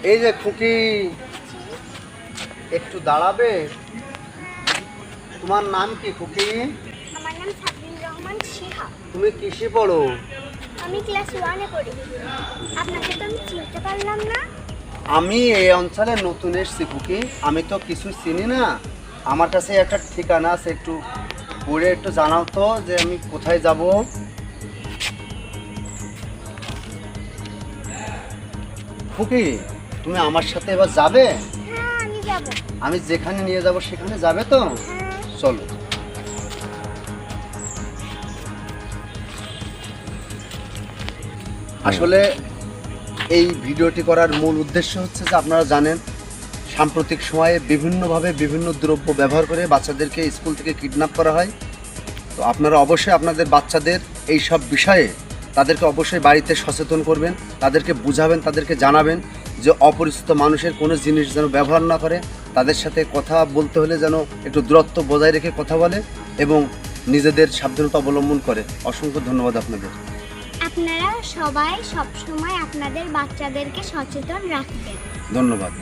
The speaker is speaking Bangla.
এই যে খুকি, একটু দাঁড়াবে? তোমার নাম কি খুকি? আমার নাম সাবিন রহমান শিহা। তুমি কিসে পড়ো? আমি ক্লাস 1 এ পড়ি। আপনাকে তো আমি চিনতে পারলাম না। আমি এই অঞ্চলে নতুন এসেছি খুকি, আমি তো কিছু চিনি না। আমার কাছে একটা ঠিকানা আছে, একটু পড়ে একটু জানাও তো যে আমি কোথায় যাব। খুকি, তুমি আমার সাথে এবার যাবে? হ্যাঁ, আমি যাব। আমি যেখানে নিয়ে যাব সেখানে যাবে তো? হ্যাঁ। চলো। আসলে এই ভিডিওটি করার মূল উদ্দেশ্য হচ্ছে যে আপনারা জানেন সাম্প্রতিক সময়ে বিভিন্নভাবে বিভিন্ন দ্রব্য ব্যবহার করে বাচ্চাদেরকে স্কুল থেকে কিডন্যাপ করা হয়। তো আপনারা অবশ্যই আপনাদের বাচ্চাদের এই সব বিষয়ে তাদেরকে অবশ্যই বাড়িতে সচেতন করবেন, তাদেরকে বুঝাবেন, তাদেরকে জানাবেন যে অপরিচিত মানুষের কোনো জিনিস যেন ব্যবহার না করে, তাদের সাথে কথা বলতে হলে যেন একটু দূরত্ব বজায় রেখে কথা বলে এবং নিজেদের সাবধানতা অবলম্বন করে। অসংখ্য ধন্যবাদ আপনাদের। আপনারা সবাই সবসময় আপনাদের বাচ্চাদেরকে সচেতন রাখবেন। ধন্যবাদ।